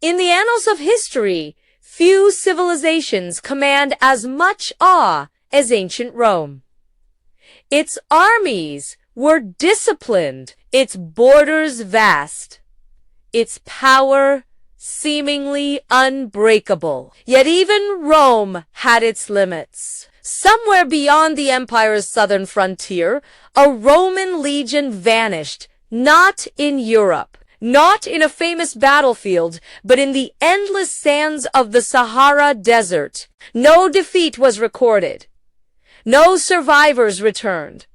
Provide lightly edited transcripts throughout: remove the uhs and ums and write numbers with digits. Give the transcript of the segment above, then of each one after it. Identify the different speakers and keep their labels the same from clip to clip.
Speaker 1: In the annals of history, few civilizations command as much awe as ancient Rome. Its armies were disciplined, its borders vast, its power seemingly unbreakable. Yet even Rome had its limits. Somewhere beyond the empire's southern frontier, a Roman legion vanished, not in Europe, not in a famous battlefield, but in the endless sands of the Sahara Desert. No defeat was recorded. No survivors returned.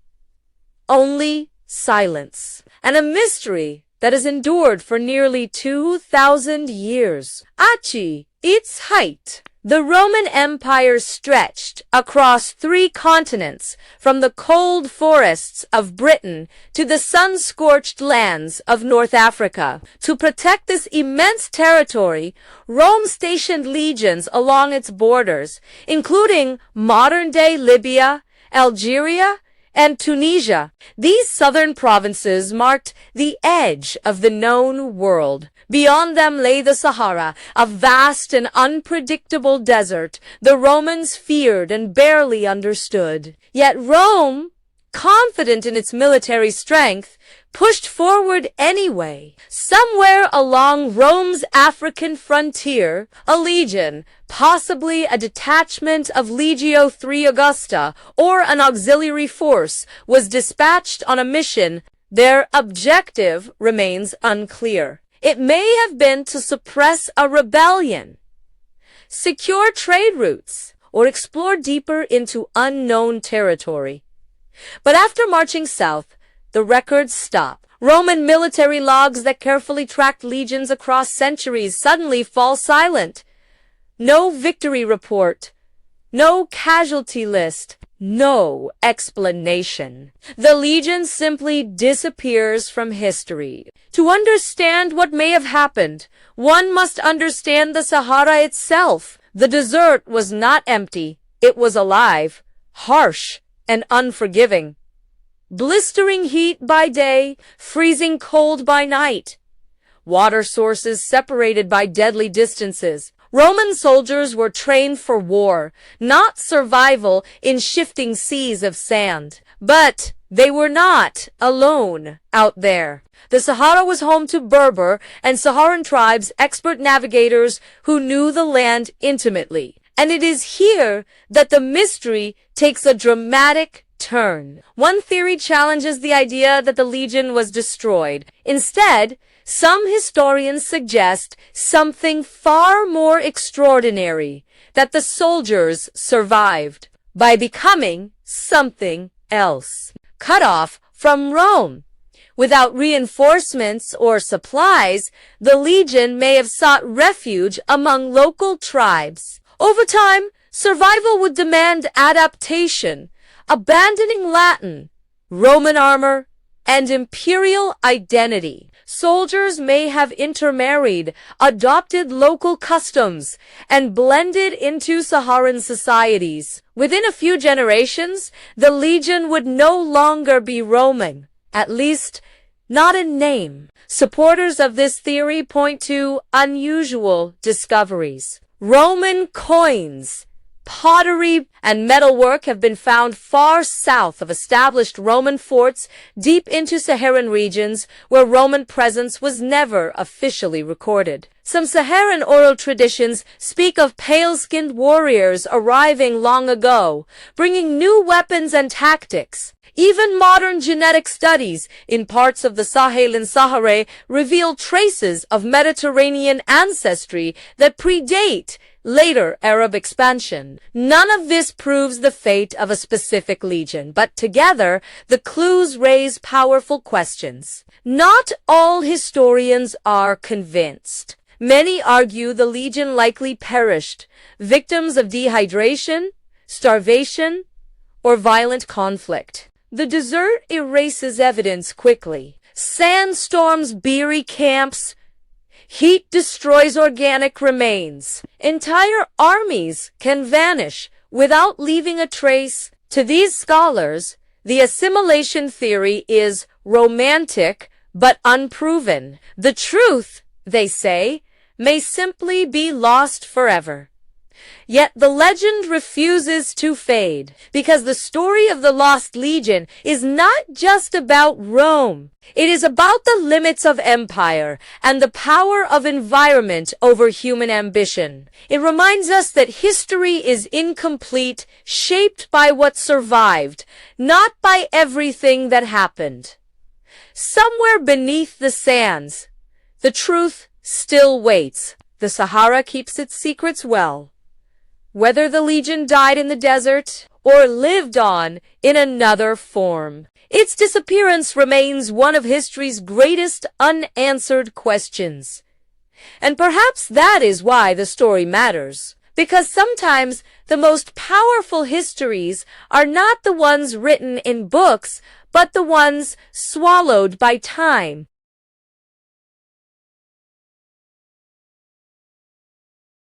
Speaker 1: Only silence, and a mystery that has endured for nearly 2,000 years. At its height, the Roman Empire stretched across 3 continents, from the cold forests of Britain to the sun-scorched lands of North Africa. To protect this immense territory, Rome stationed legions along its borders, including modern-day Libya, Algeria, and Tunisia. These southern provinces marked the edge of the known world. Beyond them lay the Sahara, a vast and unpredictable desert the Romans feared and barely understood. Yet Rome, confident in its military strength, pushed forward anyway. Somewhere along Rome's African frontier, a legion, possibly a detachment of Legio III Augusta or an auxiliary force, was dispatched on a mission. Their objective remains unclear. It may have been to suppress a rebellion, secure trade routes, or explore deeper into unknown territory. But after marching south, the records stop. Roman military logs that carefully tracked legions across centuries suddenly fall silent. No victory report, no casualty list, no explanation. The legion simply disappears from history. To understand what may have happened, one must understand the Sahara itself. The desert was not empty. It was alive, harsh, and unforgiving. Blistering heat by day, freezing cold by night. Water sources separated by deadly distances. Roman soldiers were trained for war, not survival in shifting seas of sand. But they were not alone out there. The Sahara was home to Berber and Saharan tribes, expert navigators who knew the land intimately. And it is here that the mystery takes a dramatic turn. One theory challenges the idea that the legion was destroyed. Instead, some historians suggest something far more extraordinary, that the soldiers survived by becoming something else. Cut off from Rome, without reinforcements or supplies, the legion may have sought refuge among local tribes. Over time, survival would demand adaptation, abandoning Latin, Roman armor, and imperial identity. Soldiers may have intermarried, adopted local customs, and blended into Saharan societies. Within a few generations, the legion would no longer be Roman, at least not in name. Supporters of this theory point to unusual discoveries. Roman coins, pottery, and metalwork have been found far south of established Roman forts, deep into Saharan regions where Roman presence was never officially recorded. Some Saharan oral traditions speak of pale-skinned warriors arriving long ago, bringing new weapons and tactics. Even modern genetic studies in parts of the Sahel and Sahara reveal traces of Mediterranean ancestry that predate later Arab expansion. None of this proves the fate of a specific legion, but together the clues raise powerful questions. Not all historians are convinced. Many argue the legion likely perished, victims of dehydration, starvation, or violent conflict. The desert erases evidence quickly. Sandstorms bury camps. Heat destroys organic remains. Entire armies can vanish without leaving a trace. To these scholars, the assimilation theory is romantic but unproven. The truth, they say, may simply be lost forever. Yet the legend refuses to fade, because the story of the Lost Legion is not just about Rome. It is about the limits of empire and the power of environment over human ambition. It reminds us that history is incomplete, shaped by what survived, not by everything that happened. Somewhere beneath the sands, the truth still waits. The Sahara keeps its secrets well. Whether the Legion died in the desert or lived on in another form, its disappearance remains one of history's greatest unanswered questions. And perhaps that is why the story matters, because sometimes the most powerful histories are not the ones written in books, but the ones swallowed by time.